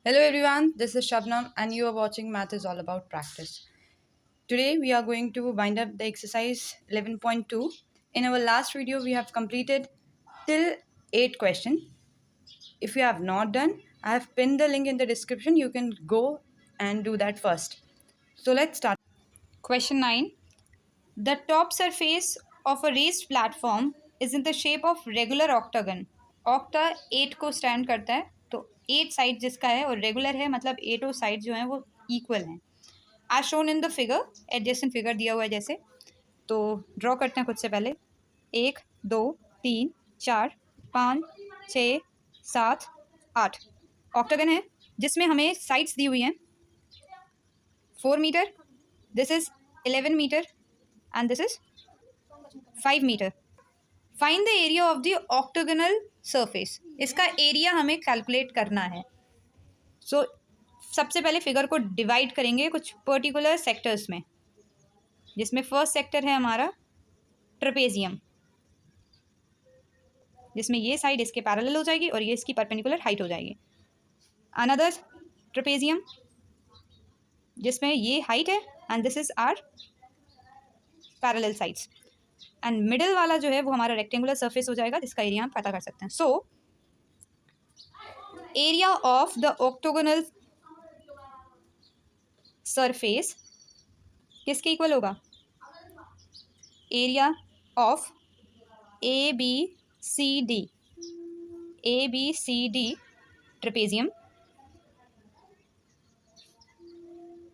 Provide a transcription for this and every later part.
Hello everyone, this is Shabnam and you are watching Math is All About Practice. Today we are going to wind up the exercise 11.2. In our last video we have completed till 8 question. If you have not done, I have pinned the link in the description. You can go and do that first. So let's start. Question 9. The top surface of a raised platform is in the shape of regular octagon. Octa 8 को stand करता है, तो 8 side जिसका है और regular है, मतलब 8 side जो है वो इक्वल हैं. As shown in the figure, adjacent figure दिया हुआ है जैसे. तो ड्रॉ करते हैं खुद से पहले. 1 2 3 4 5 6 7 8 ऑक्टागन है जिसमें हमें साइड्स दी हुई हैं 4 metre. This is 11 metre and this is 5 metre. Find the area of the octagonal surface. इसका एरिया हमें कैलकुलेट करना है. सो सबसे पहले फिगर को डिवाइड करेंगे कुछ पर्टिकुलर सेक्टर्स में, जिसमें फर्स्ट सेक्टर है हमारा ट्रेपेजियम, जिसमें ये साइड इसके पैरेलल हो जाएगी और ये इसकी परपेंडिकुलर हाइट हो जाएगी. अनदर ट्रेपेजियम जिसमें ये हाइट है and this is are parallel sides. And middle वाला जो है वो हमारा रेक्टेंगुलर सरफेस हो जाएगा, जिसका एरिया हम पता कर सकते हैं. So area of the octagonal surface किसके इक्वल होगा? Area of A B C D trapezium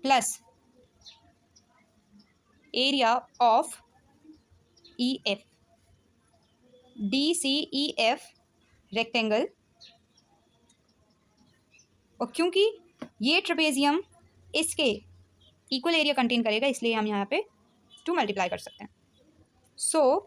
plus area of E F DCEF rectangle. और क्योंकि ये ट्रेपेजियम इसके इक्वल एरिया कंटेन करेगा, इसलिए हम यहाँ पे 2 मल्टीप्लाई कर सकते हैं. So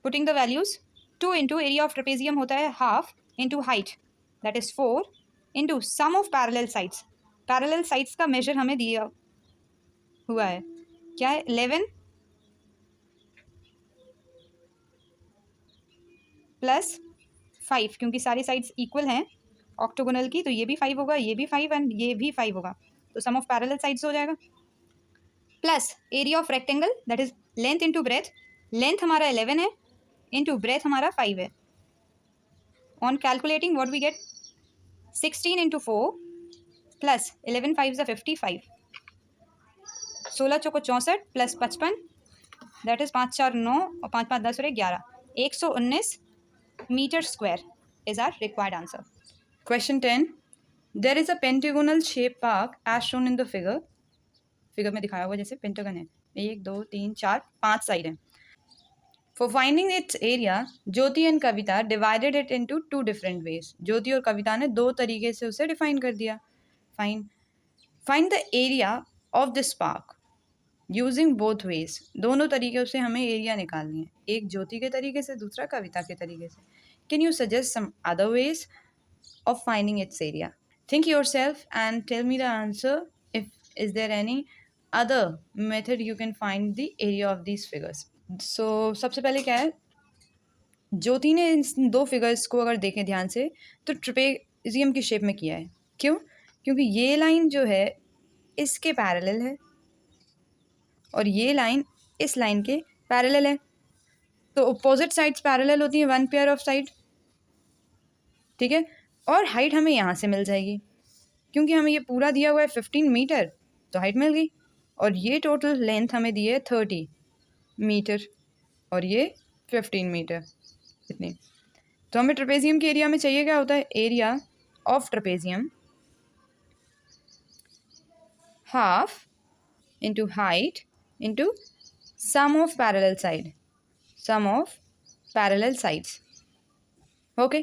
putting the values, 2 into area of trapezium होता है half into height, that is 4 into sum of parallel sides. Parallel sides का मेजर हमें दिया हुआ है, क्या है? 11 प्लस 5, क्योंकि सारी साइड्स इक्वल हैं ऑक्टोगोनल की, तो ये भी 5 होगा, ये भी 5 एंड ये भी 5 होगा, तो सम ऑफ पैरेलल साइड्स हो जाएगा. Plus area of rectangle that is length into breadth. Length हमारा 11 है इंटू ब्रेथ हमारा 5 है. On calculating what we get, 16 into 4 plus 11 5 ज़ा 55, 16 चौको 64 प्लस 55 दैट इज 5 4 9 और 5 5 10 और 11, 119 meter square is our required answer. Question 10. There is a pentagonal shaped park as shown in the figure. Figure में दिखाया हुआ जैसे pentagon है, 1 2 3 4 5 साइड है. For finding its area, Jyoti and Kavita divided it into 2 different ways. ज्योति और कविता ने 2 तरीके से उसे डिफाइन कर दिया. Find the area of this park using both ways. दोनों तरीके से हमें एरिया निकालनी है, एक ज्योति के तरीके से, दूसरा कविता के तरीके से. Can you suggest some other ways of finding its area? Think yourself and tell me the answer if is there any other method you can find the area of these figures. So सबसे पहले क्या है, ज्योति ने इन 2 figures को अगर देखें ध्यान से तो ट्रेपेजियम की शेप में किया है. क्यों? क्योंकि ये लाइन जो है इसके पैरेलल है और ये लाइन इस लाइन के पैरेलल है, तो अपोजिट साइड्स पैरेलल होती हैं, 1 पेयर ऑफ साइड. ठीक है, और हाइट हमें यहाँ से मिल जाएगी, क्योंकि हमें ये पूरा दिया हुआ है 15 मीटर, तो हाइट मिल गई. और ये टोटल लेंथ हमें दी है 30 मीटर और ये 15 मीटर, इतनी. तो हमें ट्रेपेजियम के एरिया में चाहिए क्या होता है? Area of trapezium half into height into sum of parallel sides. Okay,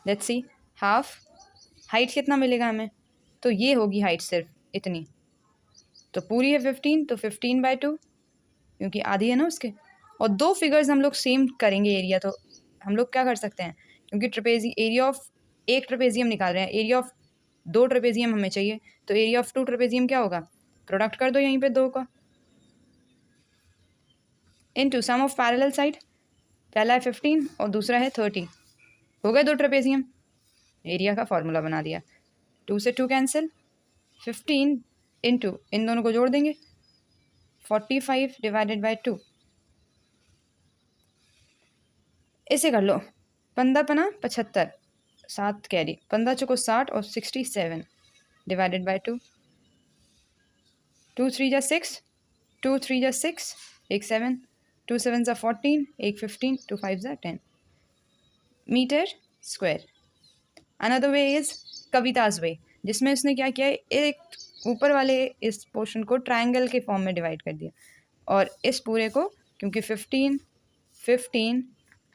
let's see. Half height कितना मिलेगा हमें? तो ये होगी हाइट सिर्फ इतनी, तो पूरी है 15, तो 15/2, क्योंकि आधी है ना उसके. और 2 फिगर्स हम लोग सेम करेंगे एरिया, तो हम लोग क्या कर सकते हैं, क्योंकि एरिया ऑफ एक ट्रेपेजियम निकाल रहे हैं, एरिया ऑफ 2 ट्रेपेजियम हमें चाहिए, तो एरिया ऑफ 2 ट्रेपेजियम क्या होगा? प्रोडक्ट कर दो यहीं पे 2 का, into sum of parallel side. पहला है 15 और दूसरा है 30, हो गए 2 ट्रेपेजियम, एरिया का फॉर्मूला बना दिया. 2 से 2 कैंसिल, 15 इंटू इन दोनों को जोड़ देंगे 45 डिवाइडेड बाई 2, इसे कर लो 15 × 75, 7 कैरी, 15 चौको 60 और 67 डिवाइडेड बाई 2, 2 3 जा 6, 2 3 जा 6, 1 7, 2 7 जा 14, 1 15, 2 5 जा 10 meter square. Another way is Kavita's way, जिसमें उसने क्या किया है, एक ऊपर वाले इस पोर्शन को ट्रायंगल के फॉर्म में डिवाइड कर दिया और इस पूरे को, क्योंकि 15 15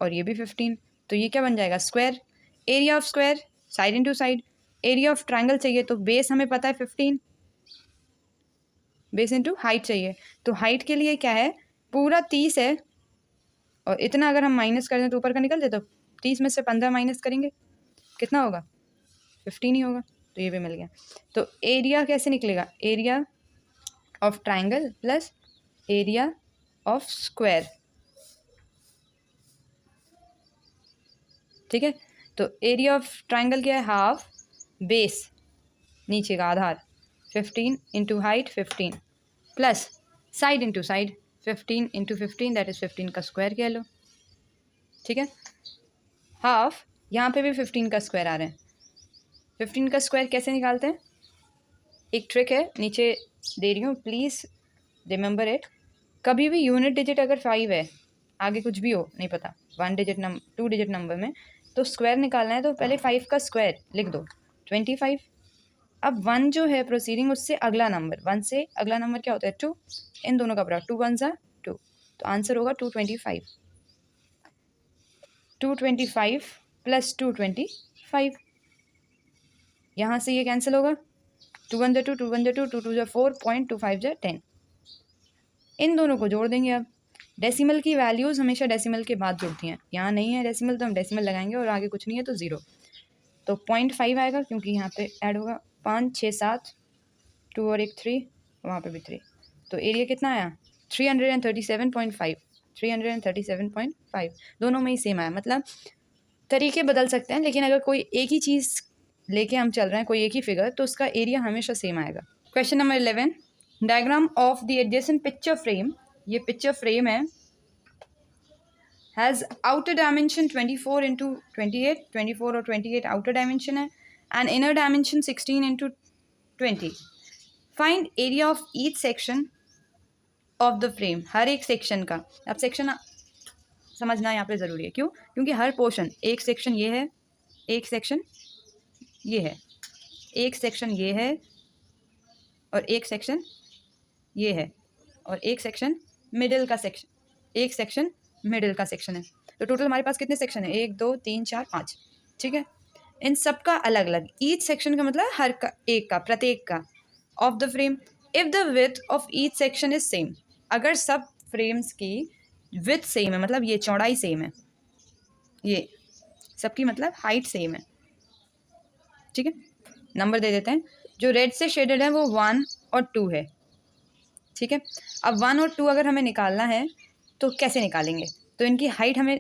और ये भी 15, तो ये क्या बन जाएगा square. Area of square side into side, area of triangle चाहिए तो बेस हमें पता है 15, बेस इनटू हाइट चाहिए, तो हाइट के लिए क्या है पूरा 30 है और इतना अगर हम माइनस कर दें तो ऊपर का निकल जाए, तो 30 में से 15 माइनस करेंगे कितना होगा 15 ही होगा, तो ये भी मिल गया। तो एरिया कैसे निकलेगा, area of triangle plus area of square, ठीक है। तो एरिया ऑफ ट्रायंगल क्या है, हाफ बेस नीचे का आधार 15 into height 15 plus side into side 15 into 15 that is 15 का स्क्वायर कह लो, ठीक है। हाफ यहाँ पे भी 15 का स्क्वायर आ रहे हैं, 15 का स्क्वायर कैसे निकालते हैं, एक ट्रिक है नीचे दे रही हूँ, प्लीज़ रिमेंबर इट। कभी भी यूनिट डिजिट अगर 5 है, आगे कुछ भी हो नहीं पता, 1 डिजिट नंबर 2 डिजिट नंबर में, तो स्क्वायर निकालना है तो पहले 5 का स्क्वायर लिख दो 25। अब 1 जो है प्रोसीडिंग उससे अगला नंबर, 1 से अगला नंबर क्या होता है 2, इन दोनों का बराबर 2 1 2, तो आंसर होगा 225, 225 प्लस 225, यहाँ से ये कैंसिल होगा, 2 1 2, 2 1 2, 2 2 4, 0.25 10, इन दोनों को जोड़ देंगे। अब डेसिमल की वैल्यूज़ हमेशा डेसिमल के बाद जुड़ती हैं, यहाँ नहीं है डेसिमल तो हम डेसिमल लगाएंगे और आगे कुछ नहीं है तो 0, तो 0.5 आएगा क्योंकि यहाँ पे ऐड होगा 5 6 7, 2 और 1 3, वहाँ पे भी 3, तो एरिया कितना आया 337.5, 337.5, दोनों में ही सेम आया। मतलब तरीके बदल सकते हैं लेकिन अगर कोई एक ही चीज़ लेके हम चल रहे हैं, कोई एक ही फिगर, तो उसका एरिया हमेशा सेम आएगा। Question number 11, diagram of the adjacent picture frame, ये पिक्चर फ्रेम है, हैज़ आउटर डायमेंशन 24 इंटू 28, 24 और 28 आउटर डायमेंशन है, and inner dimension 16 into 20। Find area of each section of the frame, हर एक सेक्शन का। अब सेक्शन समझना यहाँ पे ज़रूरी है, क्यों, क्योंकि हर पोर्शन, एक सेक्शन ये है, एक सेक्शन ये है, एक सेक्शन ये है और एक सेक्शन ये है और एक सेक्शन मिडिल का सेक्शन, एक सेक्शन मिडिल का सेक्शन है, तो टोटल हमारे पास कितने सेक्शन है 1 2 3 4 5, ठीक है। इन सब का अलग अलग, ईच सेक्शन का मतलब हर का, एक का, प्रत्येक का, of the frame if the width of each section is same, अगर सब फ्रेम्स की विड्थ सेम है, मतलब ये चौड़ाई सेम है, ये सबकी मतलब हाइट सेम है, ठीक है। नंबर दे देते हैं, जो रेड से शेडेड है वो 1 और 2 है, ठीक है। अब 1 और 2 अगर हमें निकालना है तो कैसे निकालेंगे, तो इनकी हाइट हमें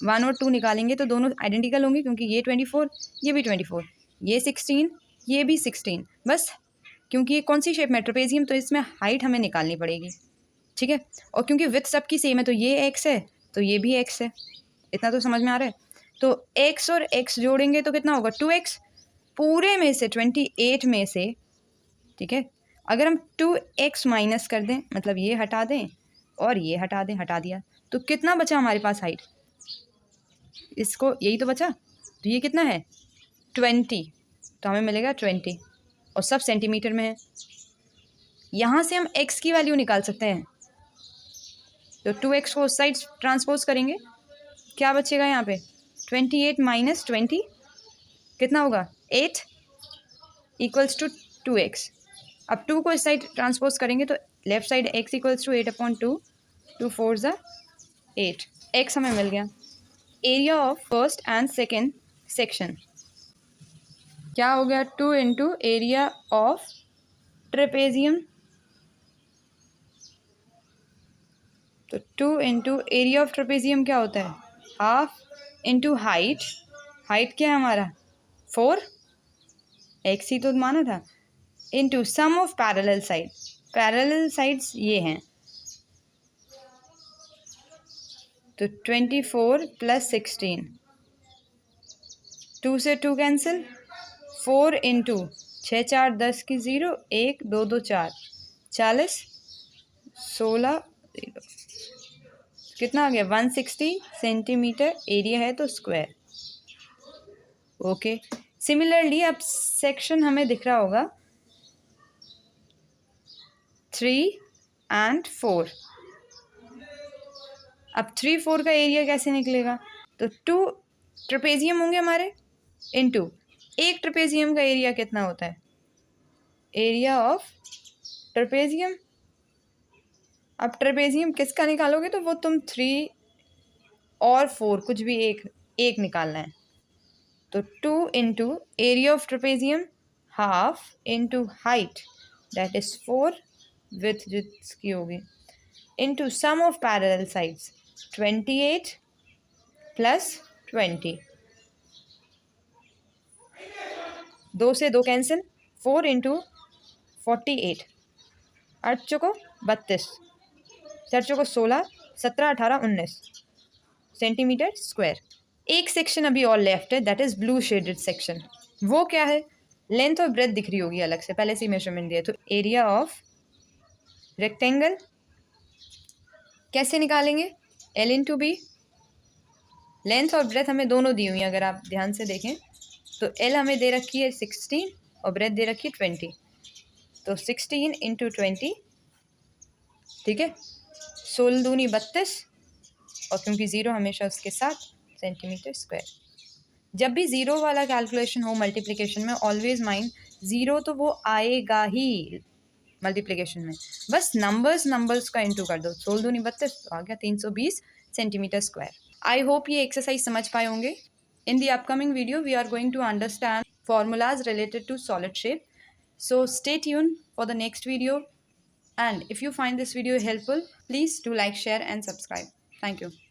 1 और 2 निकालेंगे तो दोनों आइडेंटिकल होंगे, क्योंकि ये 24 ये भी 24, ये 16 ये भी 16, बस क्योंकि ये कौन सी शेप में ट्रेपेजियम, तो इसमें हाइट हमें निकालनी पड़ेगी, ठीक है। और क्योंकि विड्थ सबकी सेम है तो ये x है तो ये भी x है, इतना तो समझ में आ रहा है। तो x और x जोड़ेंगे तो कितना होगा 2x, पूरे में से 28 में से, ठीक है। अगर हम 2x माइनस कर दें, मतलब ये हटा दें और ये हटा दें, हटा दिया, तो कितना बचा हमारे पास हाइट, इसको यही तो बचा, तो ये कितना है 20, तो हमें मिलेगा 20 और सब सेंटीमीटर में है। यहाँ से हम x की वैल्यू निकाल सकते हैं, तो 2x को उस साइड ट्रांसपोज करेंगे, क्या बचेगा यहाँ पे 28 माइनस 20 कितना होगा 8 इक्वल्स टू 2x। अब 2 को इस साइड ट्रांसपोज करेंगे तो left side x equals to 8/2, 2 4 ज़ा 8, x हमें मिल गया। Area of first and second section क्या हो गया 2 इंटू एरिया ऑफ ट्रेपेजियम, तो 2 इंटू एरिया ऑफ ट्रेपेजियम क्या होता है हाफ इंटू हाइट, हाइट क्या है हमारा 4 एक्स ही तो माना था, into sum of parallel side, parallel sides ये हैं, तो 24 प्लस 16, 2 से 2 कैंसिल, 4 इंटू 6 4 10 की 0, 1 2 2 4 40, 16 कितना आ गया 160 सेंटीमीटर एरिया है तो स्क्वायर। ओके, सिमिलरली अब सेक्शन हमें दिख रहा होगा 3 एंड 4। अब 3 4 का एरिया कैसे निकलेगा, तो 2 ट्रेपेजियम होंगे हमारे, इनटू एक ट्रेपेजियम का एरिया कितना होता है, एरिया ऑफ ट्रेपेजियम। अब ट्रेपेजियम किसका निकालोगे तो वो तुम 3 और 4 कुछ भी एक निकालना है, तो 2 into area of trapezium half into height that is 4 with जिसकी होगी into sum of parallel sides 28 plus 20, 2 से 2 कैंसिल, 4 इंटू 48, 8 चौको 32, 4 चौको 16, 17 18 19 सेंटीमीटर स्क्वायर। एक सेक्शन अभी और लेफ्ट है, that is blue shaded section. वो क्या है, लेंथ और ब्रेथ दिख रही होगी अलग से, पहले से ही मेजरमेंट दिया, तो एरिया ऑफ रेक्टेंगल कैसे निकालेंगे, एल इंटू बी। लेंथ और ब्रेथ हमें दोनों दी हुई है, अगर आप ध्यान से देखें तो एल हमें दे रखी है 16 और ब्रेथ दे रखी है 20, तो 16 इंटू 20, ठीक है, 16 दूनी 32, और क्योंकि ज़ीरो हमेशा उसके साथ सेंटीमीटर स्क्वायर। जब भी ज़ीरो वाला कैलकुलेशन हो मल्टीप्लिकेशन में, ऑलवेज माइंड ज़ीरो तो वो आएगा ही मल्टीप्लिकेशन में, बस नंबर्स का इंटू कर दो, 16 दूनी 32 तो आ गया 320 सेंटीमीटर स्क्वायर। आई होप ये एक्सरसाइज समझ पाए होंगे। In the upcoming video we are going to understand formulas related to solid shape. So stay tuned for the next video, and if you find this video helpful, please do like, share and subscribe. Thank you.